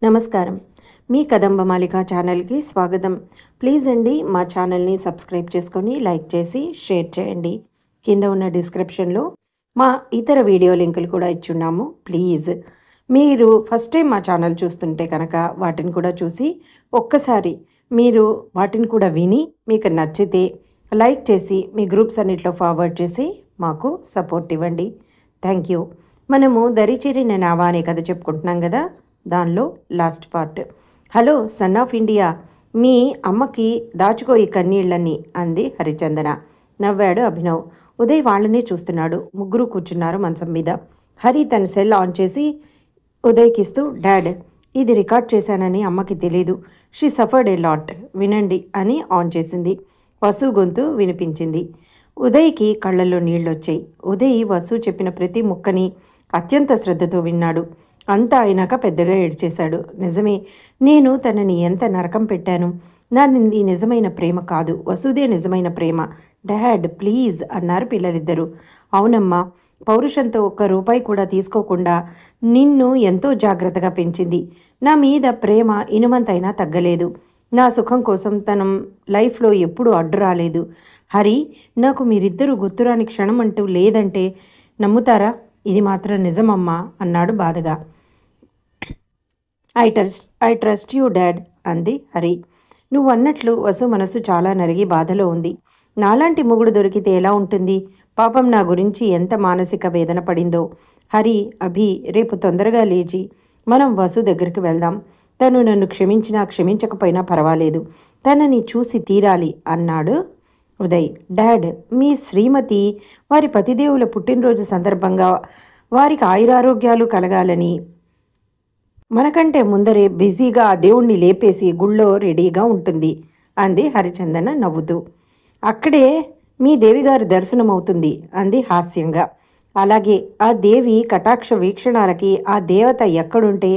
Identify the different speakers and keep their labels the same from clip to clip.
Speaker 1: నమస్కారం. మీ కదంబమాలిక ఛానల్‌కి స్వాగతం. ప్లీజ్ అండి మా ఛానల్‌ని సబ్స్క్రైబ్ చేసుకొని, లైక్ చేసి, షేర్ చేయండి. కింద ఉన్న డిస్క్రిప్షన్‌లో మా ఇతర వీడియో లింకులు కూడా ఇచ్చున్నాము. ప్లీజ్ మీరు ఫస్ట్ టైం మా ఛానల్ చూస్తుంటే కనుక వాటిని కూడా చూసి ఒక్కసారి మీరు వాటిని కూడా విని మీకు నచ్చితే లైక్ చేసి మీ గ్రూప్స్ అన్నిట్లో ఫార్వర్డ్ చేసి మాకు సపోర్ట్ ఇవ్వండి. Thank you. మనము దరిచేరిన నావా అనే కథ చెప్పుకుంటున్నాం కదా, దానిలో last part. Hello son of India, మీ అమ్మకి దాచుకో ఈ కన్నీళ్ళని అంది హరిచందన. నవ్వాడు అభినవ్. ఉదయ్ వాళ్ళనే చూస్తున్నాడు. ముగ్గురు కూర్చున్నారు మంచం మీద. హరి తన సెల్ ఆన్ చేసి ఉదయ్కిస్తూ, డాడ్ ఇది రికార్డ్ చేశానని అమ్మకి తెలీదు. షీ సఫర్డ్ ఏ లాట్, వినండి అని ఆన్ చేసింది. వసు గొంతు వినిపించింది. ఉదయ్కి కళ్ళల్లో నీళ్ళొచ్చాయి. ఉదయ్ వసు చెప్పిన ప్రతి ముక్కని అత్యంత శ్రద్ధతో విన్నాడు. అంతా అయినాక పెద్దగా ఏడ్చేశాడు. నిజమే, నేను తనని ఎంత నరకం పెట్టాను. నాది నిజమైన ప్రేమ కాదు, వసుదే నిజమైన ప్రేమ. డాడ్ ప్లీజ్ అన్నారు పిల్లలిద్దరూ. అవునమ్మా, పౌరుషంతో ఒక్క రూపాయి కూడా తీసుకోకుండా నిన్ను ఎంతో జాగ్రత్తగా పెంచింది. నా మీద ప్రేమ ఇనుమంతైనా తగ్గలేదు. నా సుఖం కోసం తన లైఫ్లో ఎప్పుడూ అడ్డు రాలేదు. హరి, నాకు మీరిద్దరూ గుర్తురాని క్షణం అంటూ లేదంటే నమ్ముతారా? ఇది మాత్రం నిజమమ్మా అన్నాడు బాధగా. ఐ ట్రస్ట్ యూ డాడ్ అంది హరి. నువ్వు అన్నట్లు వసు మనసు చాలా నలిగి బాధలో ఉంది. నాలాంటి మొగుడు దొరికితే ఎలా ఉంటుంది? పాపం నా గురించి ఎంత మానసిక వేదన పడిందో. హరి, అభి, రేపు తొందరగా లేచి మనం వసు దగ్గరికి వెళ్దాం. తను నన్ను క్షమించినా క్షమించకపోయినా పర్వాలేదు. తనని చూసి తీరాలి అన్నాడు ఉదయ్. డాడ్, మీ శ్రీమతి వారి పతిదేవుల పుట్టినరోజు సందర్భంగా వారికి ఆయురారోగ్యాలు కలగాలని మనకంటే ముందరే బిజీగా ఆ దేవుణ్ణి లేపేసి గుళ్ళో రెడీగా ఉంటుంది అంది హరిచందన నవ్వుతూ. అక్కడే మీ దేవిగారు దర్శనమవుతుంది అంది హాస్యంగా. అలాగే ఆ దేవి కటాక్ష వీక్షణాలకి ఆ దేవత ఎక్కడుంటే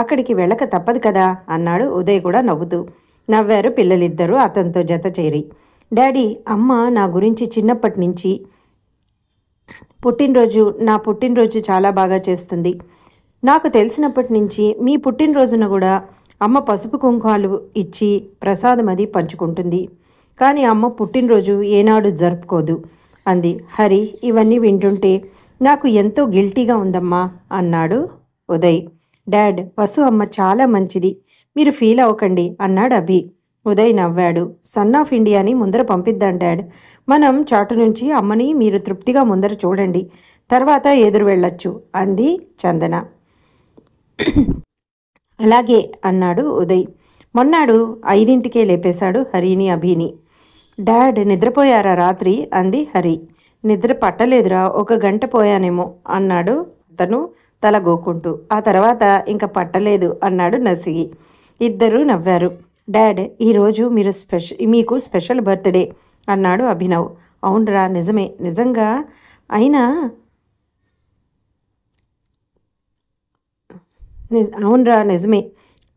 Speaker 1: అక్కడికి వెళ్ళక తప్పదు కదా అన్నాడు ఉదయ్ కూడా నవ్వుతూ. నవ్వారు పిల్లలిద్దరూ అతనితో జత చేరి. డాడీ, అమ్మ నా గురించి చిన్నప్పటి నుంచి నా పుట్టినరోజు చాలా బాగా చేస్తుంది. నాకు తెలిసినప్పటి నుంచి మీ పుట్టినరోజున కూడా అమ్మ పసుపు కుంకాలు ఇచ్చి ప్రసాదం అది పంచుకుంటుంది. కానీ అమ్మ పుట్టినరోజు ఏనాడు జరుపుకోదు అంది. హరి, ఇవన్నీ వింటుంటే నాకు ఎంతో గిల్టీగా ఉందమ్మా అన్నాడు ఉదయ్. డాడ్, వసు అమ్మ చాలా మంచిది, మీరు ఫీల్ అవ్వకండి అన్నాడు అభి. ఉదయ్ నవ్వాడు. సన్ ఆఫ్ ఇండియాని ముందర పంపిద్దాం డాడ్. మనం చాటు నుంచి అమ్మని మీరు తృప్తిగా ముందర చూడండి, తర్వాత ఎదురు వెళ్ళొచ్చు అంది చందన. అలాగే అన్నాడు ఉదయ్. మొన్నాడు 5ంటికే లేపేశాడు హరిని అభిని. డాడ్ నిద్రపోయారా రాత్రి అంది హరి. నిద్ర పట్టలేదురా, 1 గంట పోయానేమో అన్నాడు అతను తల గోక్కుంటూ. ఆ తర్వాత ఇంకా పట్టలేదు అన్నాడు నసిగి. ఇద్దరూ నవ్వారు. డాడ్, ఈరోజు మీకు స్పెషల్ బర్త్డే అన్నాడు అభినవ్. అవునరా, నిజమే, నిజంగా అయినా అవునరా నిజమే.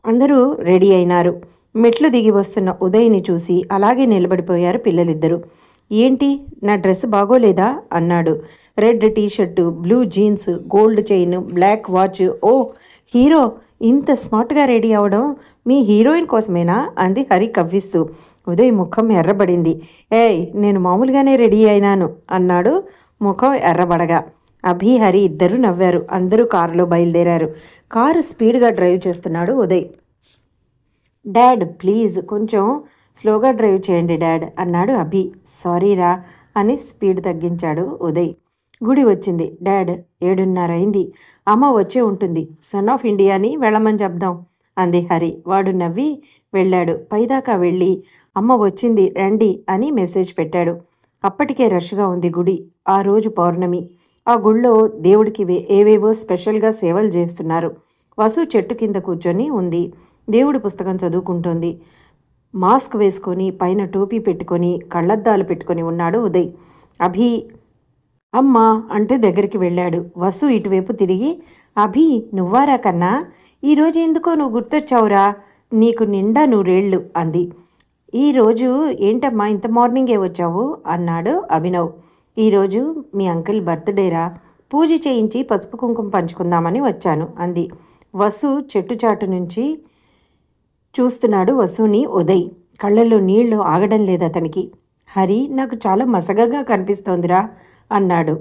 Speaker 1: అందరూ రెడీ అయినారు. మెట్లు దిగి వస్తున్న ఉదయ్ని చూసి అలాగే నిలబడిపోయారు పిల్లలిద్దరూ. ఏంటి, నా డ్రెస్ బాగోలేదా అన్నాడు. Red T-shirt, blue jeans, gold chain, black watch. ఓ హీరో, ఇంత స్మార్ట్గా రెడీ అవడం మీ హీరోయిన్ కోసమేనా అంది హరి కవ్విస్తూ. ఉదయ్ ముఖం ఎర్రబడింది. ఏయ్, నేను మామూలుగానే రెడీ అయినాను అన్నాడు ముఖం ఎర్రబడగా. అభి, హరి ఇద్దరూ నవ్వారు. అందరూ కారులో బయలుదేరారు. కారు స్పీడ్గా డ్రైవ్ చేస్తున్నాడు ఉదయ్. డాడ్ ప్లీజ్ కొంచెం స్లోగా డ్రైవ్ చేయండి డాడ్ అన్నాడు అభి. సారీరా అని స్పీడ్ తగ్గించాడు ఉదయ్. గుడి వచ్చింది. డాడ్, 7:30 అయింది. అమ్మ వచ్చే ఉంటుంది. సన్ ఆఫ్ ఇండియాని వెళ్ళమని చెప్దాం అంది హరి. వాడు నవ్వి వెళ్ళాడు. పైదాకా వెళ్ళి అమ్మ వచ్చింది రండి అని మెసేజ్ పెట్టాడు. అప్పటికే రష్గా ఉంది గుడి. ఆ రోజు పౌర్ణమి. ఆ గుళ్ళో దేవుడికి ఏవేవో స్పెషల్గా సేవలు చేస్తున్నారు. వసు చెట్టు కింద కూర్చొని ఉంది. దేవుడి పుస్తకం చదువుకుంటోంది. మాస్క్ వేసుకొని పైన టోపీ పెట్టుకొని కళ్ళద్దాలు పెట్టుకొని ఉన్నాడు ఉదయ్. అభి, అమ్మ అంటూ దగ్గరికి వెళ్ళాడు. వసు ఇటువైపు తిరిగి, అభి నువ్వారా కన్నా, ఈరోజు ఎందుకో నువ్వు గుర్తొచ్చావురా, నీకు నిండా 100 అంది. ఈరోజు ఏంటమ్మా ఇంత మార్నింగే వచ్చావు అన్నాడు అభినవ్. ఈరోజు మీ అంకుల్ బర్త్డేరా, పూజ చేయించి పసుపు కుంకుమ పంచుకుందామని వచ్చాను అంది. వసు చెట్టు చాటు నుంచి చూస్తున్నాడు వసుని ఉదయ్. కళ్ళల్లో నీళ్లు ఆగడం లేదు అతనికి. హరి, నాకు చాలా మసగగా కనిపిస్తోందిరా అన్నాడు.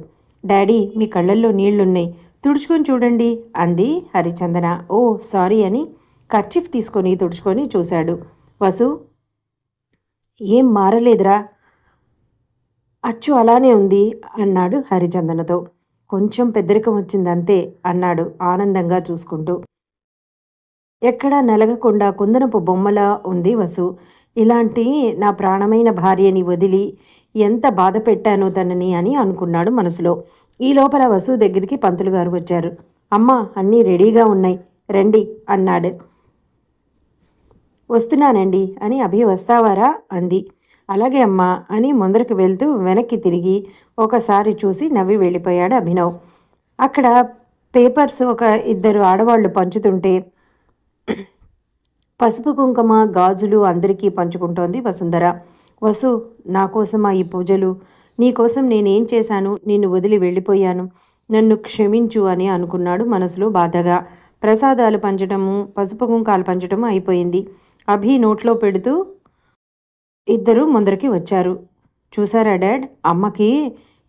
Speaker 1: డాడీ, మీ కళ్ళల్లో నీళ్లున్నాయి, తుడుచుకొని చూడండి అంది హరిచందన. ఓ సారీ అని కర్చీఫ్ తీసుకొని తుడుచుకొని చూశాడు. వసు, ఏం మారలేదురా, అచ్చు అలానే ఉంది అన్నాడు హరిచందనతో. కొంచెం పెద్దరికం వచ్చిందంతే అన్నాడు ఆనందంగా చూసుకుంటూ. ఎక్కడా నలగకుండా కుందనపు బొమ్మలా ఉంది వసు. ఇలాంటి నా ప్రాణమైన భార్యని వదిలి ఎంత బాధ పెట్టానో తనని అని అనుకున్నాడు మనసులో. ఈ లోపల వసు దగ్గరికి పంతులు గారు వచ్చారు. అమ్మా, అన్నీ రెడీగా ఉన్నాయి, రండి అన్నాడు. వస్తున్నానండి అని అభి. వస్తావారా అంది. అలాగే అమ్మా అని ముందరికి వెళ్తూ వెనక్కి తిరిగి ఒకసారి చూసి నవ్వి వెళ్ళిపోయాడు అభినవ్. అక్కడ పేపర్స్ ఒక ఇద్దరు ఆడవాళ్లు పంచుతుంటే పసుపు కుంకుమ గాజులు అందరికీ పంచుకుంటోంది వసుంధర. వసు, నా కోసమా ఈ పూజలు? నీకోసం నేనేం చేశాను? నిన్ను వదిలి వెళ్ళిపోయాను, నన్ను క్షమించు అని అనుకున్నాడు మనసులో బాధగా. ప్రసాదాలు పంచటము, పసుపు కుంకాలు పంచటము అయిపోయింది. అభి నోట్లో పెడుతూ ఇద్దరు ముందరికి వచ్చారు. చూసారా డాడ్, అమ్మకి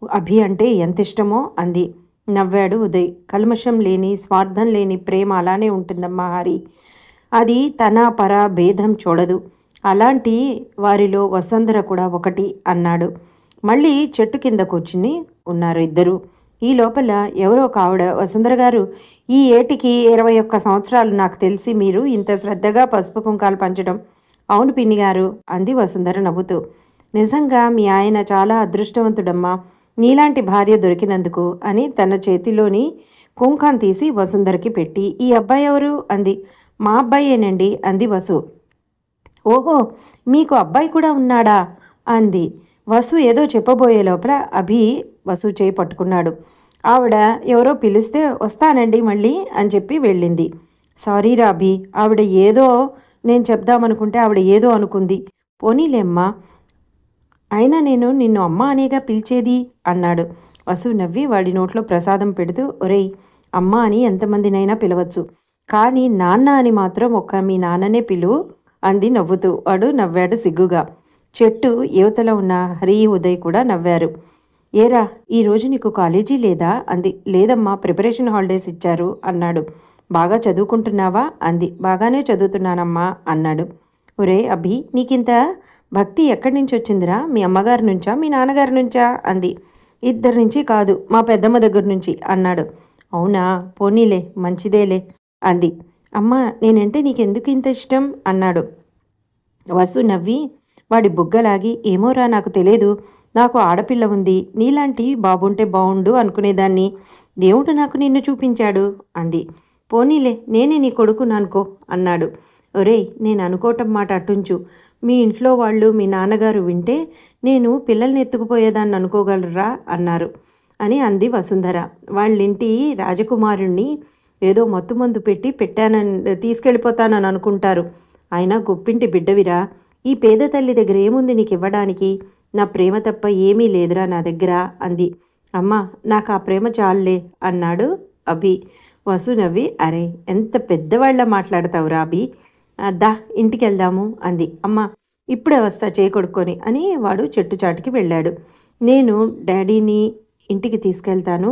Speaker 1: అభి అంటే ఎంత ఇష్టమో అంది. నవ్వాడు ఉదయ్. కల్మషం లేని, స్వార్థం లేని ప్రేమ అలానే ఉంటుందమ్మా హరి. అది తన పర భేదం చూడదు. అలాంటి వారిలో వసుంధర కూడా ఒకటి అన్నాడు. మళ్ళీ చెట్టు కింద కూర్చుని ఉన్నారు ఇద్దరు. ఈ లోపల ఎవరో ఒక ఆవిడ, వసుంధర గారు, ఈ ఏటికి 21 సంవత్సరాలు నాకు తెలిసి మీరు ఇంత శ్రద్ధగా పసుపు కుంకాలు పంచడం. అవును పిన్ని గారు అంది వసుంధర నవ్వుతూ. నిజంగా మీ ఆయన చాలా అదృష్టవంతుడమ్మా, నీలాంటి భార్య దొరికినందుకు అని తన చేతిలోని కుంకం తీసి వసుంధరకి పెట్టి, ఈ అబ్బాయి ఎవరు అంది. మా అబ్బాయేనండి అంది వసు. ఓహో, మీకు అబ్బాయి కూడా ఉన్నాడా అంది. వసు ఏదో చెప్పబోయే లోపల అభి వసు చేయి పట్టుకున్నాడు. ఆవిడ ఎవరో పిలిస్తే వస్తానండి మళ్ళీ అని చెప్పి వెళ్ళింది. సారీరా అభి, ఆవిడ ఏదో నేను చెప్దామనుకుంటే ఆవిడ ఏదో అనుకుంది. పోనీలేమ్మా, అయినా నేను నిన్ను అమ్మ అనేగా పిలిచేది అన్నాడు. వసు నవ్వి వాడి నోట్లో ప్రసాదం పెడుతూ, ఒరేయ్, అమ్మ అని ఎంతమందినైనా పిలవచ్చు, కానీ నాన్న అని మాత్రం ఒక్క మీ నాన్ననే పిలువు అంది నవ్వుతూ. వాడు నవ్వాడు సిగ్గుగా. చెట్టు యువతల ఉన్న హరి, ఉదయ్ కూడా నవ్వారు. ఏరా, ఈరోజు నీకు కాలేజీ లేదా అంది. లేదమ్మా, ప్రిపరేషన్ హాలిడేస్ ఇచ్చారు అన్నాడు. బాగా చదువుకుంటున్నావా అంది. బాగానే చదువుతున్నానమ్మా అన్నాడు. ఒరే అభి, నీకింత భక్తి ఎక్కడి నుంచి వచ్చిందిరా? మీ అమ్మగారి నుంచా, మీ నాన్నగారి నుంచా అంది. ఇద్దరి నుంచి కాదు, మా పెద్దమ్మ దగ్గర నుంచి అన్నాడు. అవునా, పోనీలే, మంచిదేలే అంది. అమ్మ, నేనంటే నీకెందుకు ఇంత ఇష్టం అన్నాడు. వసు నవ్వి వాడి బుగ్గలాగి, ఏమోరా నాకు తెలియదు, నాకు ఆడపిల్ల ఉంది, నీలాంటి బాబుంటే బావుండు అనుకునేదాన్ని, దేవుడు నాకు నిన్ను చూపించాడు అంది. పోనీలే, నేనే నీ కొడుకును అనుకో అన్నాడు. ఒరేయ్, నేను అనుకోవటం మాట అటుంచు, మీ ఇంట్లో వాళ్ళు మీ నాన్నగారు వింటే నేను పిల్లల్ని ఎత్తుకుపోయేదాన్ని అనుకోగలరా అన్నారు అని అంది వసుంధర. వాళ్ళింటి రాజకుమారుణ్ణి ఏదో మత్తుమందు పెట్టానని తీసుకెళ్ళిపోతానని అనుకుంటారు. అయినా గొప్పింటి బిడ్డవిరా, ఈ పేద తల్లి దగ్గర ఏముంది నీకు ఇవ్వడానికి? నా ప్రేమ తప్ప ఏమీ లేదురా నా దగ్గర అంది. అమ్మ, నాకు ఆ ప్రేమ చాలులే అన్నాడు అభి. వసు నవ్వి, అరే ఎంత పెద్దవాళ్ళ మాట్లాడతావురా అభి, దా ఇంటికి వెళ్దాము అంది. అమ్మ, ఇప్పుడే వస్తా చేయి కొడుక్కొని అని వాడు చెట్టు చాటుకి వెళ్ళాడు. నేను డాడీని ఇంటికి తీసుకెళ్తాను,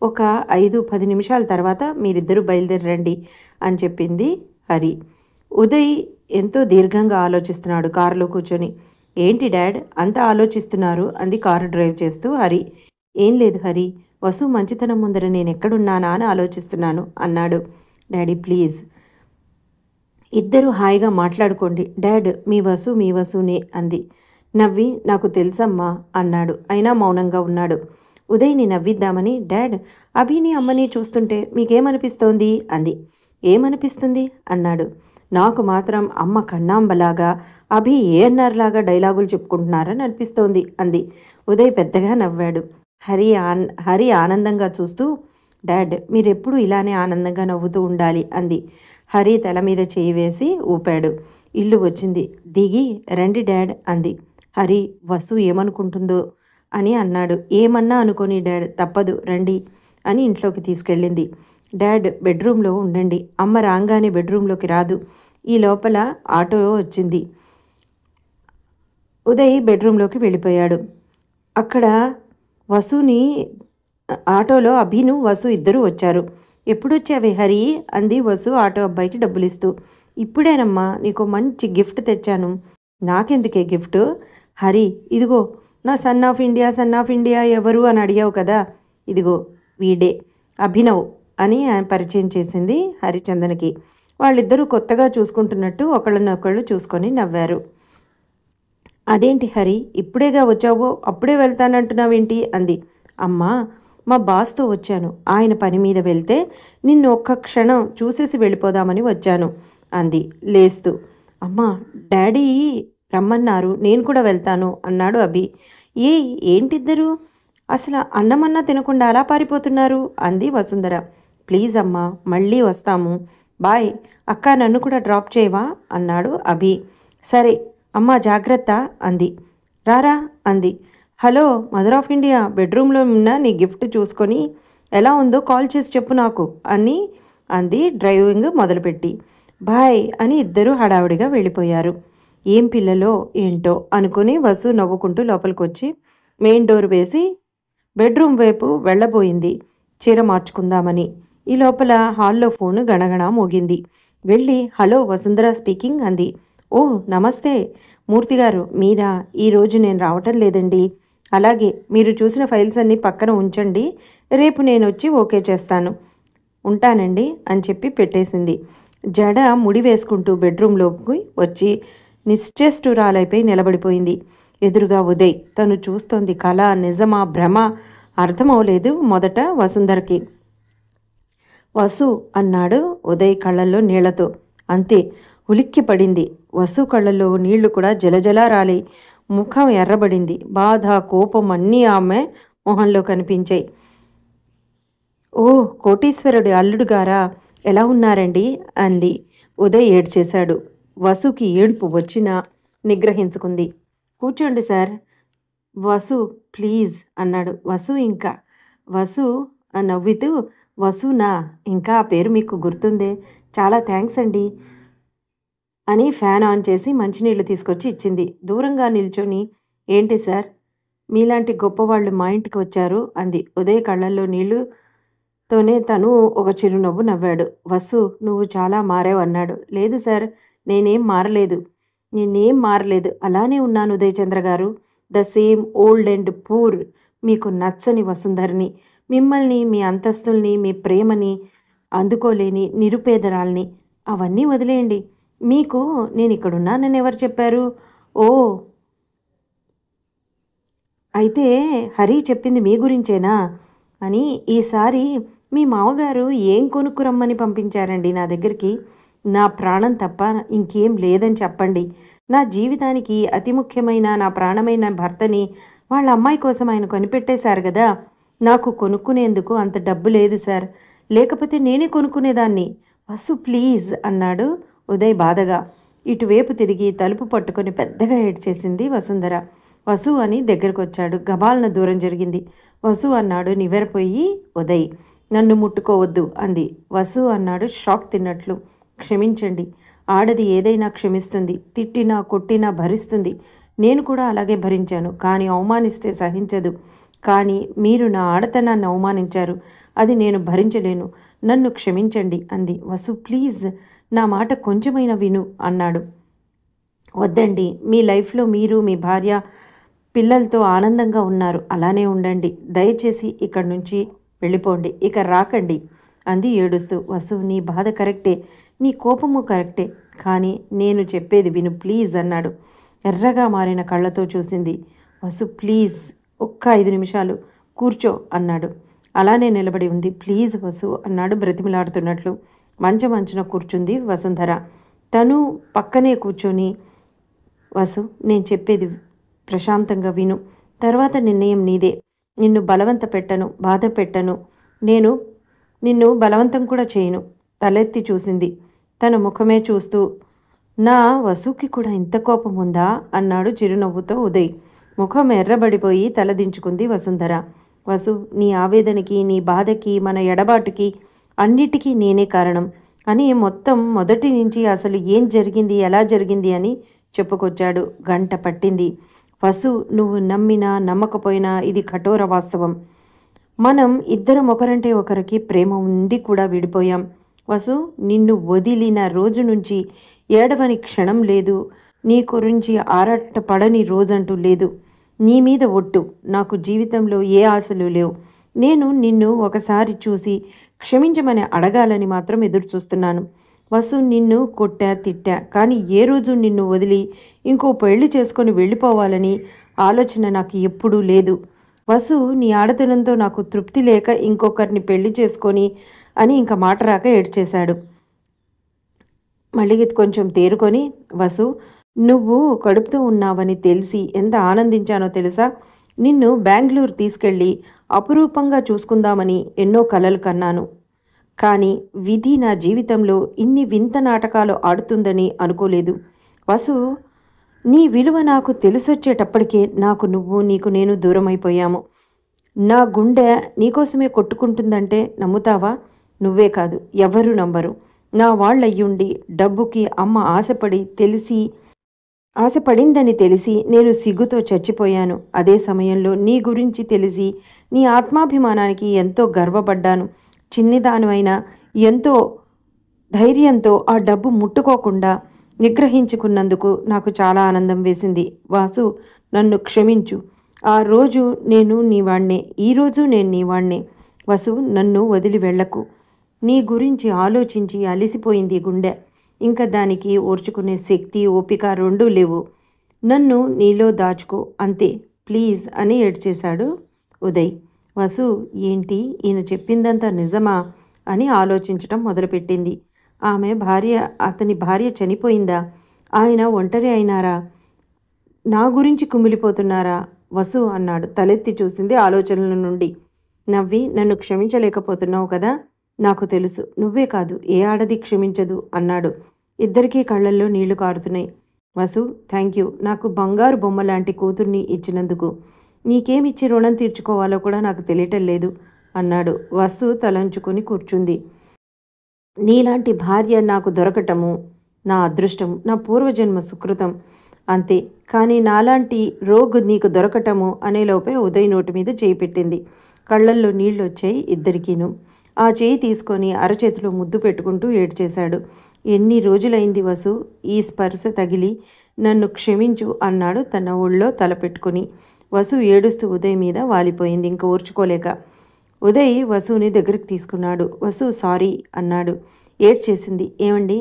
Speaker 1: ఒక 5-10 నిమిషాల తర్వాత మీరిద్దరూ బయలుదేరండి అని చెప్పింది హరి. ఉదయ్ ఎంతో దీర్ఘంగా ఆలోచిస్తున్నాడు కారులో కూర్చొని. ఏంటి డాడ్ అంతా ఆలోచిస్తున్నారు అంది కారు డ్రైవ్ చేస్తూ హరి. ఏం లేదు హరి, వసు మంచితనం ముందర నేను ఎక్కడున్నానా అని ఆలోచిస్తున్నాను అన్నాడు. డాడీ ప్లీజ్, ఇద్దరూ హాయిగా మాట్లాడుకోండి. డాడ్, మీ వసునే అంది. నవ్వి, నాకు తెలుసమ్మా అన్నాడు. అయినా మౌనంగా ఉన్నాడు. ఉదయ్ని నవ్విద్దామని, డాడ్, అభిని అమ్మని చూస్తుంటే మీకేమనిపిస్తోంది అంది. ఏమనిపిస్తుంది అన్నాడు. నాకు మాత్రం అమ్మ కన్నాంబలాగా, అభి ఏఎన్ఆర్ లాగా డైలాగులు చెప్పుకుంటున్నారని అనిపిస్తోంది అంది. ఉదయ్ పెద్దగా నవ్వాడు. హరి ఆనందంగా చూస్తూ, డాడ్, మీరెప్పుడు ఇలానే ఆనందంగా నవ్వుతూ ఉండాలి అంది. హరి తల మీద చేయి వేసి ఊపాడు. ఇల్లు వచ్చింది. దిగి రండి డాడ్ అంది. హరి, వసు ఏమనుకుంటుందో అని అన్నాడు. ఏమన్నా అనుకోని డాడ్, తప్పదు రండి అని ఇంట్లోకి తీసుకెళ్ళింది. డాడ్ బెడ్రూమ్లో ఉండండి, అమ్మ రాగానే బెడ్రూమ్లోకి రాదు. ఈ లోపల ఆటో వచ్చింది. ఉదయ్ బెడ్రూమ్లోకి వెళ్ళిపోయాడు. అక్కడ వసుని ఆటోలో అభిను వసు ఇద్దరూ వచ్చారు. ఎప్పుడొచ్చావే హరి అంది వసు ఆటో అబ్బాయికి డబ్బులిస్తూ. ఇప్పుడేనమ్మా నీకు మంచి గిఫ్ట్ తెచ్చాను. నాకెందుకే గిఫ్ట్? హరి ఇదిగో నా సన్ ఆఫ్ ఇండియా ఎవరు అని అడిగావు కదా, ఇదిగో వీడే అభినవ్ అని పరిచయం చేసింది హరిచందన్కి. వాళ్ళిద్దరూ కొత్తగా చూసుకుంటున్నట్టు ఒకళ్ళనొకళ్ళు చూసుకొని నవ్వారు. అదేంటి హరి ఇప్పుడేగా వచ్చావో అప్పుడే వెళ్తానంటున్నావేంటి అంది. అమ్మా మా బాస్తో వచ్చాను, ఆయన పని మీద వెళ్తే నిన్ను ఒక్క క్షణం చూసేసి వెళ్ళిపోదామని వచ్చాను అంది లేస్తూ. అమ్మా డాడీ రమ్మన్నారు, నేను కూడా వెళ్తాను అన్నాడు అభి. ఏంటిద్దరు అసలు అన్నమన్నా తినకుండా అలా పారిపోతున్నారు అంది వసుంధర. ప్లీజ్ అమ్మా మళ్ళీ వస్తాము, బాయ్. అక్క నన్ను కూడా డ్రాప్ చేయవా అన్నాడు అభి. సరే అమ్మా జాగ్రత్త అంది. రారా అంది. హలో మదర్ ఆఫ్ ఇండియా, బెడ్రూమ్లో ఉన్న నీ గిఫ్ట్ చూసుకొని ఎలా ఉందో కాల్ చేసి చెప్పు నాకు అని అంది డ్రైవింగ్ మొదలుపెట్టి. బాయ్ అని ఇద్దరూ హడావుడిగా వెళ్ళిపోయారు. ఏం పిల్లలో ఏంటో అనుకుని వసు నవ్వుకుంటూ లోపలికి వచ్చి మెయిన్ డోర్ వేసి బెడ్రూమ్ వైపు వెళ్ళబోయింది చీర మార్చుకుందామని. ఈ లోపల హాల్లో ఫోను గణగణ మోగింది. వెళ్ళి హలో వసుంధర స్పీకింగ్ అంది. ఓ నమస్తే మూర్తిగారు, మీరా? ఈరోజు నేను రావటం లేదండి. అలాగే మీరు చూసిన ఫైల్స్ అన్నీ పక్కన ఉంచండి, రేపు నేను వచ్చి ఓకే చేస్తాను. ఉంటానండి అని చెప్పి పెట్టేసింది. జడ ముడి వేసుకుంటూ బెడ్రూమ్లోకి వచ్చి నిశ్చేష్టురాలైపోయి నిలబడిపోయింది. ఎదురుగా ఉదయ్. తను చూస్తోంది కళ నిజమా భ్రమ అర్థమవలేదు మొదట వసుంధరకి. వసు అన్నాడు ఉదయ్ కళ్ళల్లో నీళ్లతో. అంతే ఉలిక్కి పడింది. వసు కళ్ళల్లో నీళ్లు కూడా జలజలా రాలి ముఖం ఎర్రబడింది. బాధ కోపం అన్నీ ఆమె మొహంలో కనిపించాయి. ఓ కోటీశ్వరుడి అల్లుడు గారా, ఎలా ఉన్నారండి అంది. ఉదయ్ ఏడ్చేశాడు. వసుకి ఏడుపు వచ్చినా నిగ్రహించుకుంది. కూర్చోండి సార్. వసు ప్లీజ్ అన్నాడు. వసు నవ్వుతూ వసునా, ఇంకా ఆ పేరు మీకు గుర్తుందే, చాలా థ్యాంక్స్ అండి అని ఫ్యాన్ ఆన్ చేసి మంచినీళ్ళు తీసుకొచ్చి ఇచ్చింది. దూరంగా నిల్చొని ఏంటి సార్ మీలాంటి గొప్పవాళ్ళు మా ఇంటికి వచ్చారు అంది. ఉదయ్ కళ్ళల్లో నీళ్లుతోనే తను ఒక చిరునవ్వు నవ్వాడు. వసు నువ్వు చాలా మారావు అన్నాడు. లేదు సార్ నేనేం మారలేదు, అలానే ఉన్నాను ఉదయ్ చంద్ర గారు, the same old and poor. మీకు నచ్చని వసుంధరిని, మిమ్మల్ని, మీ అంతస్తుల్ని, మీ ప్రేమని అందుకోలేని నిరుపేదరాల్ని. అవన్నీ వదిలేయండి. మీకు నేను ఇక్కడున్నానని ఎవరు చెప్పారు? ఓ అయితే హరి చెప్పింది మీ గురించేనా అని. ఈసారి మీ మామగారు ఏం కొనుక్కురమ్మని పంపించారండి నా దగ్గరికి? నా ప్రాణం తప్ప ఇంకేం లేదని చెప్పండి. నా జీవితానికి అతి ముఖ్యమైన నా ప్రాణమైన భర్తని వాళ్ళ అమ్మాయి కోసం ఆయన కొనిపెట్టేశారు కదా. నాకు కొనుక్కునేందుకు అంత డబ్బు లేదు సార్, లేకపోతే నేనే కొనుక్కునేదాన్ని. వసు ప్లీజ్ అన్నాడు ఉదయ్ బాధగా. ఇటువైపు తిరిగి తలుపు పట్టుకొని పెద్దగా ఏడ్చేసింది వసుంధర. వసు అని దగ్గరకు వచ్చాడు. గబాలన దూరం జరిగింది. వసు అన్నాడు నివ్వెరపోయి ఉదయ్. నన్ను ముట్టుకోవద్దు అంది. వసు అన్నాడు షాక్ తిన్నట్లు. క్షమించండి, ఆడది ఏదైనా క్షమిస్తుంది, తిట్టినా కొట్టినా భరిస్తుంది. నేను కూడా అలాగే భరించాను, కానీ అవమానిస్తే సహించదు. కానీ మీరు నా ఆడతనాన్ని అవమానించారు, అది నేను భరించలేను. నన్ను క్షమించండి అంది. వసు ప్లీజ్ నా మాట కొంచెమైనా విను అన్నాడు. వద్దండి, మీ లైఫ్లో మీరు మీ భార్య పిల్లలతో ఆనందంగా ఉన్నారు, అలానే ఉండండి. దయచేసి ఇక్కడి నుంచి వెళ్ళిపోండి, ఇక రాకండి అంది ఏడుస్తూ. వసు నీ బాధ కరెక్టే, నీ కోపము కరెక్టే, కానీ నేను చెప్పేది విను ప్లీజ్ అన్నాడు. ఎర్రగా మారిన కళ్ళతో చూసింది. వసు ప్లీజ్ ఒక్క 5 నిమిషాలు కూర్చో అన్నాడు. అలానే నిలబడి ఉంది. ప్లీజ్ వసు అన్నాడు బ్రతిమిలాడుతున్నట్లు. మంచమంచున కూర్చుంది వసుంధర. తను పక్కనే కూర్చొని వసు నేను చెప్పేది ప్రశాంతంగా విను, తర్వాత నిర్ణయం నీదే. నిన్ను బలవంత పెట్టను, బాధ పెట్టను, నేను నిన్ను బలవంతం కూడా చేయను. తలెత్తి చూసింది. తన ముఖమే చూస్తూ నా వసుకి కూడా ఇంత కోపం ఉందా అన్నాడు చిరునవ్వుతో ఉదయ్. ముఖం ఎర్రబడిపోయి తలదించుకుంది వసుంధర. వసు నీ ఆవేదనకి, నీ బాధకి, మన ఎడబాటుకి అన్నిటికీ నేనే కారణం అని మొత్తం మొదటి నుంచి అసలు ఏం జరిగింది, ఎలా జరిగింది అని చెప్పుకొచ్చాడు. గంట పట్టింది. వసు, నువ్వు నమ్మినా నమ్మకపోయినా ఇది కఠోర వాస్తవం. మనం ఇద్దరం ఒకరంటే ఒకరికి ప్రేమ ఉండి కూడా విడిపోయాం. వసు, నిన్ను వదిలిన రోజు నుంచి ఏడవని క్షణం లేదు. నీ గురించి ఆరాట పడని రోజంటూ లేదు. నీ మీద ఒట్టు, నాకు జీవితంలో ఏ ఆశలు లేవు. నేను నిన్ను ఒకసారి చూసి క్షమించమని అడగాలని మాత్రం ఎదురు చూస్తున్నాను. వసు, నిన్ను కొట్టా తిట్టా, కానీ ఏ రోజు నిన్ను వదిలి ఇంకో పెళ్లి చేసుకొని వెళ్ళిపోవాలని ఆలోచన నాకు ఎప్పుడూ లేదు. వసు, నీ ఆడతనంతో నాకు తృప్తి లేక ఇంకొకరిని పెళ్లి చేసుకొని అని ఇంకా మాట రాక ఏడ్చేశాడు. మళ్ళీ కొంచెం తేరుకొని, వసు, నువ్వు కడుపుతో ఉన్నావని తెలిసి ఎంత ఆనందించానో తెలుసా? నిన్ను బెంగళూరు తీసుకెళ్ళి అపురూపంగా చూసుకుందామని ఎన్నో కలలు కన్నాను. కానీ విధి నా జీవితంలో ఇన్ని వింత నాటకాలు ఆడుతుందని అనుకోలేదు. వసు, నీ విలువ నాకు తెలిసొచ్చేటప్పటికే నాకు నువ్వు, నీకు నేను దూరం అయిపోయాము. నా గుండె నీకోసమే కొట్టుకుంటుందంటే నమ్ముతావా? నువ్వే కాదు, ఎవరూ నమ్మరు. నా వాళ్ళయ్యుండి డబ్బుకి అమ్మ ఆశపడిందని తెలిసి నేను సిగ్గుతో చచ్చిపోయాను. అదే సమయంలో నీ గురించి తెలిసి నీ ఆత్మాభిమానానికి ఎంతో గర్వపడ్డాను. చిన్నదానివైనా ఎంతో ధైర్యంతో ఆ డబ్బు ముట్టుకోకుండా నిగ్రహించుకున్నందుకు నాకు చాలా ఆనందం వేసింది. వాసు, నన్ను క్షమించు. ఆ రోజు నేను నీవాణ్ణే, ఈరోజు నేను నీవాణ్ణే. వసు, నన్ను వదిలి వెళ్ళకు. నీ గురించి ఆలోచించి అలిసిపోయింది గుండె. ఇంకా దానికి ఓర్చుకునే శక్తి, ఓపిక రెండూ లేవు. నన్ను నీలో దాచుకో అంతే, ప్లీజ్ అని ఏడ్చేశాడు ఉదయ్. వసు, ఏంటి ఈయన చెప్పిందంతా నిజమా అని ఆలోచించటం మొదలుపెట్టింది. అతని భార్య చనిపోయిందా? ఆయన ఒంటరి అయినారా? నా గురించి కుమిలిపోతున్నారా? వసు అన్నాడు. తలెత్తి చూసింది ఆలోచనల నుండి. నవ్వి, నన్ను క్షమించలేకపోతున్నావు కదా? నాకు తెలుసు. నువ్వే కాదు, ఏ ఆడది క్షమించదు అన్నాడు. ఇద్దరికీ కళ్ళల్లో నీళ్లు కారుతున్నాయి. వసు, థ్యాంక్ యూ, నాకు బంగారు బొమ్మ లాంటి కూతుర్ని ఇచ్చినందుకు. నీకేమిచ్చి రుణం తీర్చుకోవాలో కూడా నాకు తెలియటం లేదు అన్నాడు. వసు తలంచుకొని కూర్చుంది. నీలాంటి భార్య నాకు దొరకటము నా అదృష్టం, నా పూర్వజన్మ సుకృతం అంతే. కానీ నాలాంటి రోగ్ నీకు దొరకటము అనేలోపే ఉదయ్ నోటి మీద చేయి పెట్టింది. కళ్ళల్లో నీళ్లు వచ్చాయి ఇద్దరికీను. ఆ చేయి తీసుకొని అరచేతిలో ముద్దు పెట్టుకుంటూ ఏడ్చేశాడు. ఎన్ని రోజులైంది వసు ఈ స్పర్శ తగిలి, నన్ను క్షమించు అన్నాడు తన ఒళ్ళో తల పెట్టుకుని. వసు ఏడుస్తూ ఉదయ్ మీద వాలిపోయింది, ఇంక ఓర్చుకోలేక. ఉదయ్ వసుని దగ్గరికి తీసుకున్నాడు. వసు సారీ అన్నాడు. ఏడ్చేసింది. ఏమండి,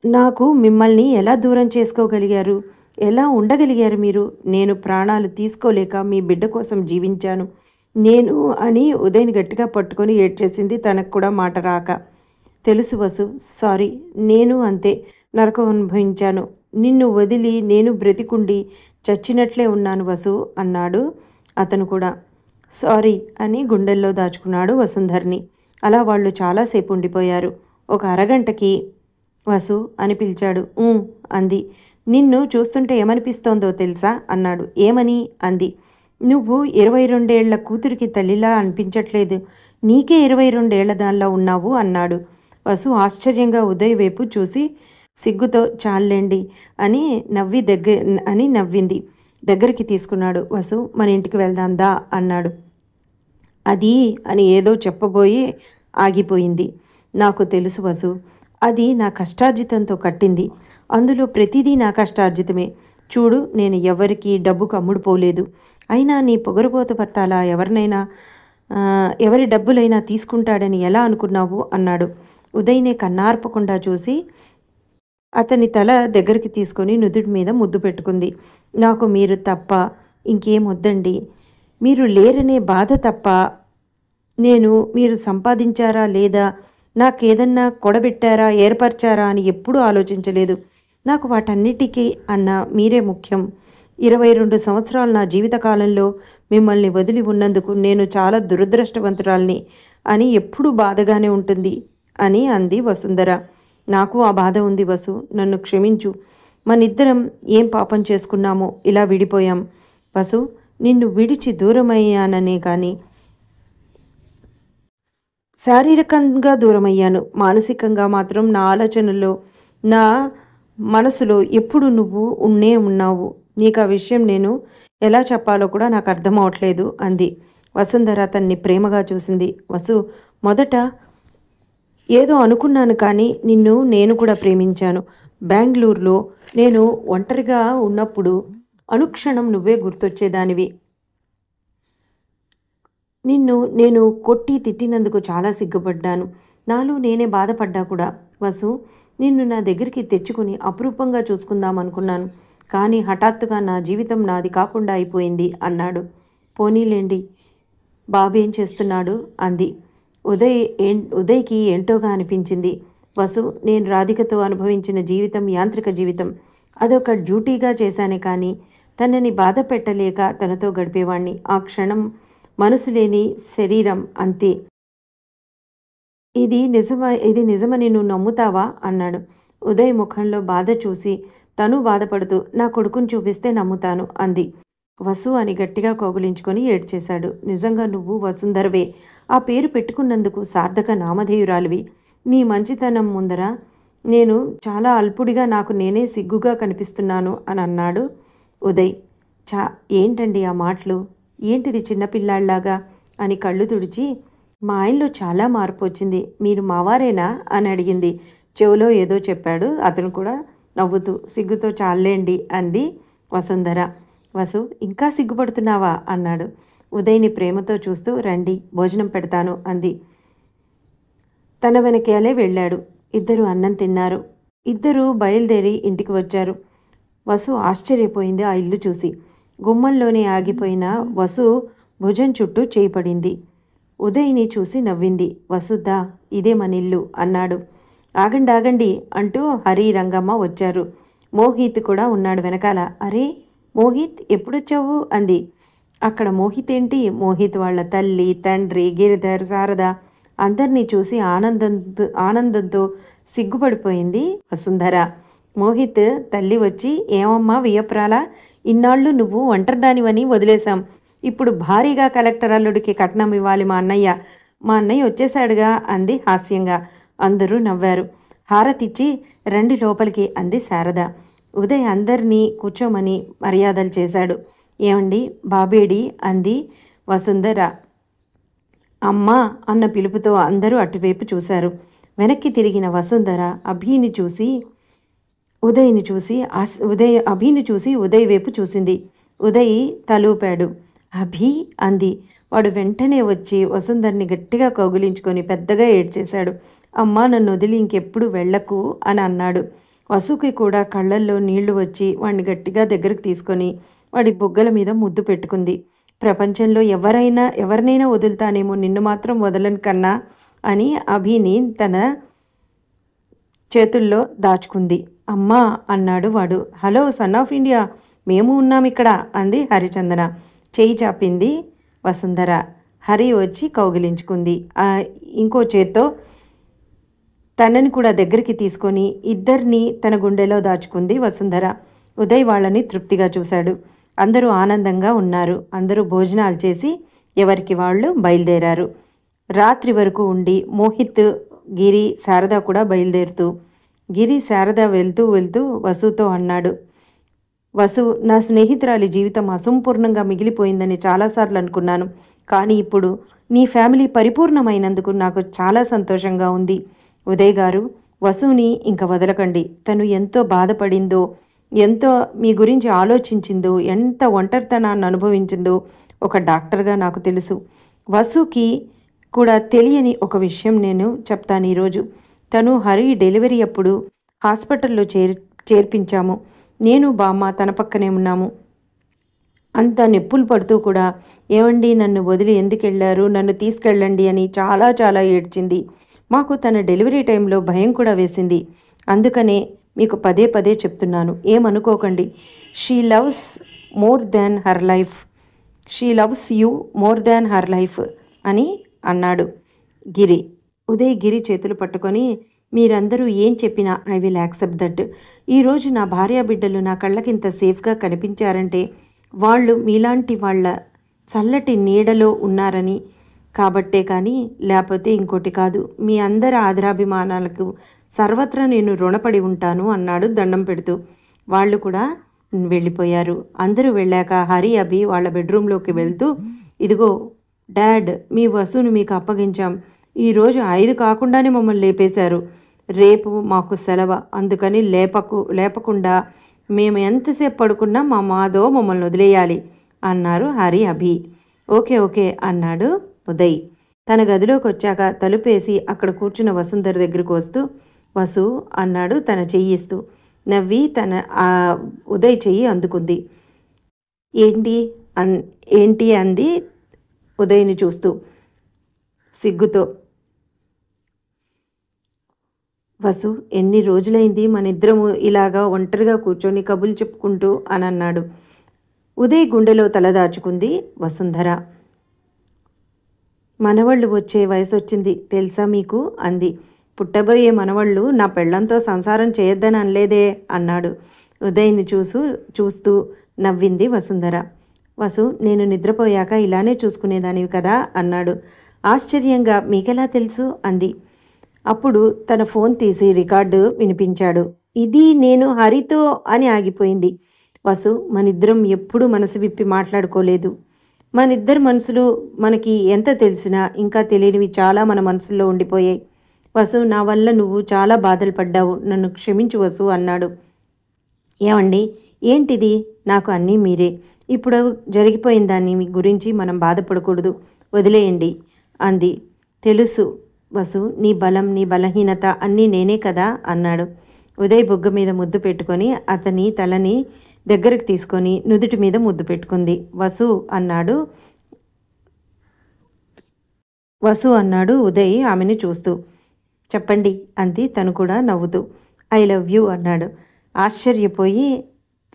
Speaker 1: నాకు మిమ్మల్ని ఎలా దూరం చేసుకోగలిగారు? ఎలా ఉండగలిగారు మీరు? నేను ప్రాణాలు తీసుకోలేక మీ బిడ్డ కోసం జీవించాను నేను అని ఉదయ్ని గట్టిగా పట్టుకొని ఏడ్చేసింది, తనకు కూడా మాట రాక. తెలుసు వసు, సారీ, నేను అంతే నరకం అనుభవించాను. నిన్ను వదిలి నేను బ్రతికుండి చచ్చినట్లే ఉన్నాను వసు అన్నాడు అతను కూడా. సారీ అని గుండెల్లో దాచుకున్నాడు వసుంధర్ని. అలా వాళ్ళు చాలాసేపు ఉండిపోయారు. ఒక అరగంటకి వసు అని పిలిచాడు. అంది. నిన్ను చూస్తుంటే ఏమనిపిస్తోందో తెలుసా అన్నాడు. ఏమని అంది. నువ్వు 22 ఏళ్ల కూతురికి తల్లిలా అనిపించట్లేదు, నీకే 22 ఏళ్ల దానిలా ఉన్నావు అన్నాడు. వసు ఆశ్చర్యంగా ఉదయ్ వైపు చూసి సిగ్గుతో చాలండి అని నవ్వింది. దగ్గరికి తీసుకున్నాడు. వసు, మన ఇంటికి వెళ్దాం దా అన్నాడు. అది అని ఏదో చెప్పబోయి ఆగిపోయింది. నాకు తెలుసు వసు, అది నా కష్టార్జితంతో కట్టింది. అందులో ప్రతిదీ నా కష్టార్జితమే. చూడు, నేను ఎవరికి డబ్బుకు అమ్ముడుపోలేదు. అయినా నీ పొగరుబోతు భర్త అలా ఎవరి డబ్బులైనా తీసుకుంటాడని ఎలా అనుకున్నావు అన్నాడు. ఉదయ్నే కన్నార్పకుండా చూసి అతని తల దగ్గరికి తీసుకొని నుదుటి మీద ముద్దు పెట్టుకుంది. నాకు మీరు తప్ప ఇంకేం వద్దండి. మీరు లేరనే బాధ తప్ప మీరు సంపాదించారా లేదా, నాకేదన్నా కొడబెట్టారా, ఏర్పరిచారా అని ఎప్పుడూ ఆలోచించలేదు. నాకు వాటన్నిటికీ మీరే ముఖ్యం. 22 సంవత్సరాలు నా జీవితకాలంలో మిమ్మల్ని వదిలి ఉన్నందుకు నేను చాలా దురదృష్టవంతురాల్ని అని ఎప్పుడూ బాధగానే ఉంటుంది అని అంది వసుంధర. నాకు ఆ బాధ ఉంది వసు, నన్ను క్షమించు. మనిద్దరం ఏం పాపం చేసుకున్నామో ఇలా విడిపోయాం. వసు, నిన్ను విడిచి దూరమయ్యాననే కానీ శారీరకంగా దూరమయ్యాను. మానసికంగా మాత్రం నా ఆలోచనల్లో, నా మనసులో ఎప్పుడు నువ్వు ఉన్నావు. నీకా విషయం నేను ఎలా చెప్పాలో కూడా నాకు అర్థమవట్లేదు అంది. వసుంధర అతన్ని ప్రేమగా చూసింది. వసు, మొదట ఏదో అనుకున్నాను కానీ నిన్ను నేను కూడా ప్రేమించాను. బెంగుళూరులో నేను ఒంటరిగా ఉన్నప్పుడు అనుక్షణం నువ్వే గుర్తొచ్చేదానివి. నిన్ను నేను కొట్టి తిట్టినందుకు చాలా సిగ్గుపడ్డాను. నాలో నేనే బాధపడ్డా కూడా. వసు, నిన్ను నా దగ్గరికి తెచ్చుకుని అపురూపంగా చూసుకుందామనుకున్నాను. కానీ హఠాత్తుగా నా జీవితం నాది కాకుండా అయిపోయింది అన్నాడు. పోనీలేండి, బాబేం చేస్తున్నాడు అంది. ఉదయ్కి ఏంటోగా అనిపించింది. వసు, నేను రాధికతో అనుభవించిన జీవితం యాంత్రిక జీవితం. అదొక డ్యూటీగా చేశానే కానీ తనని బాధ పెట్టలేక తనతో గడిపేవాణ్ణి. ఆ క్షణం మనసు లేని శరీరం అంతే. ఇది నిజమని నువ్వు నమ్ముతావా అన్నాడు. ఉదయ్ ముఖంలో బాధ చూసి తను బాధపడుతూ, నా కొడుకుని చూపిస్తే నమ్ముతాను అంది. వసు అని గట్టిగా కౌగిలించుకొని ఏడ్చేశాడు. నిజంగా నువ్వు వసుంధరవే. ఆ పేరు పెట్టుకున్నందుకు సార్థక నామధేయురాలివి. నీ మంచితనం ముందర నేను చాలా అల్పుడిగా, నాకు నేనే సిగ్గుగా కనిపిస్తున్నాను అని అన్నాడు ఉదయ్. ఏంటండి ఆ మాటలు? ఏంటిది చిన్నపిల్లాళ్లాగా అని కళ్ళు తుడిచి, మా ఆయనలో చాలా మార్పు వచ్చింది. మీరు మావారేనా అని అడిగింది. చెవులో ఏదో చెప్పాడు. అతను కూడా నవ్వుతూ, సిగ్గుతో చాలేండి అంది వసుంధర. వసు, ఇంకా సిగ్గుపడుతున్నావా అన్నాడు. ఉదయ్ని ప్రేమతో చూస్తూ, రండి భోజనం పెడతాను అంది. తన వెనకాలే వెళ్ళాడు. ఇద్దరు అన్నం తిన్నారు. ఇద్దరూ బయలుదేరి ఇంటికి వచ్చారు. వసు ఆశ్చర్యపోయింది ఆ ఇల్లు చూసి. గుమ్మంలోనే ఆగిపోయిన వసు భుజం చుట్టూ చేయిపడింది. ఉదయ్ని చూసి నవ్వింది. వసుద్దా, ఇదే మన ఇల్లు అన్నాడు. ఆగండి ఆగండి అంటూ హరి, రంగమ్మ వచ్చారు. మోహిత్ కూడా ఉన్నాడు వెనకాల. అరే మోహిత్, ఎప్పుడొచ్చావు అంది. అక్కడ మోహిత్ ఏంటి? మోహిత్ వాళ్ళ తల్లి, తండ్రి, గిరిధర్, శారద అందరినీ చూసి ఆనందంతో సిగ్గుపడిపోయింది వసుంధర. మోహిత్ తల్లి వచ్చి, ఏమమ్మా వియప్రాలా, ఇన్నాళ్ళు నువ్వు ఒంటరిదానివని వదిలేశాం. ఇప్పుడు భారీగా కలెక్టర్ అల్లుడికి కట్నం ఇవ్వాలి మా అన్నయ్య వచ్చేశాడుగా అంది హాస్యంగా. అందరూ నవ్వారు. హారతిచ్చి రండి లోపలికి అంది శారద. ఉదయ్ అందరినీ కూర్చోమని మర్యాదలు చేశాడు. ఏమండి బాబేడి అంది వసుంధర. అమ్మా అన్న పిలుపుతో అందరూ అటువైపు చూశారు. వెనక్కి తిరిగిన వసుంధర అభిని చూసి ఉదయ్ వైపు చూసింది. ఉదయ్ తలూపాడు. అభి అంది. వాడు వెంటనే వచ్చి వసుంధర్ని గట్టిగా కౌగిలించుకొని పెద్దగా ఏడ్చేశాడు. అమ్మా, నన్ను వదిలి ఇంకెప్పుడు వెళ్ళకు అని అన్నాడు. వసుకి కూడా కళ్ళల్లో నీళ్లు వచ్చి వాడిని గట్టిగా దగ్గరకు తీసుకొని వాడి బుగ్గల మీద ముద్దు పెట్టుకుంది. ప్రపంచంలో ఎవరినైనా వదులుతానేమో, నిన్ను మాత్రం వదలను కన్నా అని అభిని తన చేతుల్లో దాచుకుంది. అమ్మా అన్నాడు వాడు. హలో సన్ ఆఫ్ ఇండియా, మేము ఉన్నాం ఇక్కడ అంది హరిచందన. చేయి చాపింది వసుంధర. హరి వచ్చి కౌగిలించుకుంది. ఇంకో చేత్తో తనని కూడా దగ్గరికి తీసుకొని ఇద్దరిని తన గుండెలో దాచుకుంది వసుంధర. ఉదయ్ వాళ్ళని తృప్తిగా చూశాడు. అందరూ ఆనందంగా ఉన్నారు. అందరూ భోజనాలు చేసి ఎవరికి వాళ్ళు బయలుదేరారు. రాత్రి వరకు ఉండి మోహిత్, గిరి, శారద కూడా బయలుదేరుతూ, గిరి శారద వెళ్తూ వసుతో అన్నాడు. వసు, నా స్నేహితురాలి జీవితం అసంపూర్ణంగా మిగిలిపోయిందని చాలాసార్లు అనుకున్నాను. కానీ ఇప్పుడు నీ ఫ్యామిలీ పరిపూర్ణమైనందుకు నాకు చాలా సంతోషంగా ఉంది. ఉదయ్ గారు, వసుని ఇంక వదలకండి. తను ఎంతో బాధపడిందో, ఎంతో మీ గురించి ఆలోచించిందో, ఎంత ఒంటరితనాన్ని అనుభవించిందో ఒక డాక్టర్గా నాకు తెలుసు. వసుకి కూడా తెలియని ఒక విషయం నేను చెప్తాను ఈరోజు. తను హరి డెలివరీ అప్పుడు హాస్పిటల్లో చేర్పించాము. నేను బామ్మ తన పక్కనే ఉన్నాము. అంత నొప్పులు పడుతూ కూడా, ఏమండి నన్ను వదిలి ఎందుకు వెళ్ళారు, నన్ను తీసుకెళ్ళండి అని చాలా చాలా ఏడ్చింది. మాకు తన డెలివరీ టైంలో భయం కూడా వేసింది. అందుకనే మీకు పదే పదే చెప్తున్నాను, ఏమనుకోకండి. She loves you more than her life అని అన్నాడు గిరి. ఉదయ్ గిరి చేతులు పట్టుకొని, మీరందరూ ఏం చెప్పినా ఐ విల్ యాక్సెప్ట్ దట్. ఈరోజు నా భార్య బిడ్డలు నా కళ్ళకింత సేఫ్గా కనిపించారంటే వాళ్ళు మీలాంటి వాళ్ళ చల్లటి నీడలో ఉన్నారని కాబట్టే కానీ లేకపోతే ఇంకోటి కాదు. మీ అందరి ఆదరాభిమానాలకు సర్వత్రా నేను రుణపడి ఉంటాను అన్నాడు దండం పెడుతూ. వాళ్ళు కూడా వెళ్ళిపోయారు. అందరూ వెళ్ళాక హరి, అభి వాళ్ళ బెడ్రూమ్లోకి వెళ్తూ, ఇదిగో డాడ్, మీ వసును మీకు అప్పగించాం. ఈరోజు 5 కాకుండానే మమ్మల్ని లేపేశారు. రేపు మాకు సెలవ, అందుకని లేపకుండా మేము ఎంతసేపు పడుకున్నా మా మాధో మమ్మల్ని వదిలేయాలి అన్నారు హరి, అభి. ఓకే ఓకే అన్నాడు ఉదయ్. తన గదిలోకి వచ్చాక తలుపేసి అక్కడ కూర్చున్న వసుంధర దగ్గరకు వస్తూ, వసు అన్నాడు తన చెయ్యిస్తూ. నవ్వి తన ఉదయ్ చెయ్యి అందుకుంది. ఏంటి అంది ఉదయ్ని చూస్తూ సిగ్గుతో. వసు, ఎన్ని రోజులైంది మన ఇద్దరము ఇలాగా ఒంటరిగా కూర్చొని కబుర్లు చెప్పుకుంటూ అని అన్నాడు. ఉదయ్ గుండెలో తలదాచుకుంది వసుంధర. మనవళ్ళు వచ్చే వయసు వచ్చింది తెలుసా మీకు అంది. పుట్టబోయే మనవళ్ళు నా పెళ్ళంతో సంసారం చేయొద్దని అనలేదే అన్నాడు. ఉదయ్ని చూస్తూ నవ్వింది వసుంధర. వసు, నేను నిద్రపోయాక ఇలానే చూసుకునేదానివి కదా అన్నాడు. ఆశ్చర్యంగా. మీకెలా తెలుసు అంది. అప్పుడు తన ఫోన్ తీసి రికార్డు వినిపించాడు. ఇది నేను హరితో అని ఆగిపోయింది. వసు, మనిద్దరం ఎప్పుడూ మనసు విప్పి మాట్లాడుకోలేదు. మనిద్దరి మనసులు మనకి ఎంత తెలిసినా ఇంకా తెలియనివి చాలా మన మనసుల్లో ఉండిపోయాయి. వసు, నా వల్ల నువ్వు చాలా బాధలు పడ్డావు, నన్ను క్షమించు వసు అన్నాడు. ఏమండి, ఏంటిది? నాకు అన్నీ మీరే. ఇప్పుడు జరిగిపోయిన దాన్ని గురించి మనం బాధపడకూడదు, వదిలేయండి అంది. తెలుసు వసు, నీ బలం నీ బలహీనత అన్నీ నేనే కదా అన్నాడు. ఉదయ్ బొగ్గ మీద ముద్దు పెట్టుకొని అతని తలని దగ్గరికి తీసుకొని నుదుటి మీద ముద్దు పెట్టుకుంది. వసు అన్నాడు ఉదయ్ ఆమెను చూస్తూ. చెప్పండి అంది తను కూడా నవ్వుతూ. ఐ లవ్ యూ అన్నాడు. ఆశ్చర్యపోయి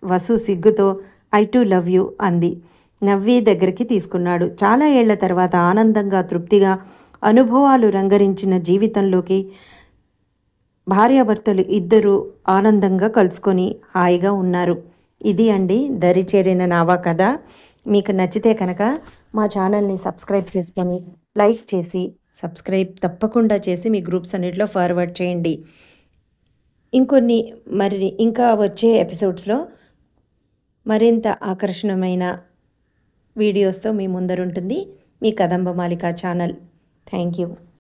Speaker 1: వసు సిగ్గుతో ఐ టు లవ్ యూ అంది. నవ్వి దగ్గరికి తీసుకున్నాడు. చాలా ఏళ్ల తర్వాత ఆనందంగా తృప్తిగా అనుభవాలు రంగరించిన జీవితంలోకి భార్యాభర్తలు ఇద్దరూ ఆనందంగా కలుసుకొని హాయిగా ఉన్నారు. ఇది అండి దరి చేరిన నావా కథ. మీకు నచ్చితే కనుక మా ఛానల్ని సబ్స్క్రైబ్ చేసుకొని లైక్ చేసి సబ్స్క్రైబ్ తప్పకుండా చేసి మీ గ్రూప్స్ అన్నిటిలో ఫార్వర్డ్ చేయండి. ఇంకా వచ్చే ఎపిసోడ్స్లో మరింత ఆకర్షణమైన వీడియోస్తో మీ ముందరుంటుంది మీ కదంబమాలిక ఛానల్. Thank you.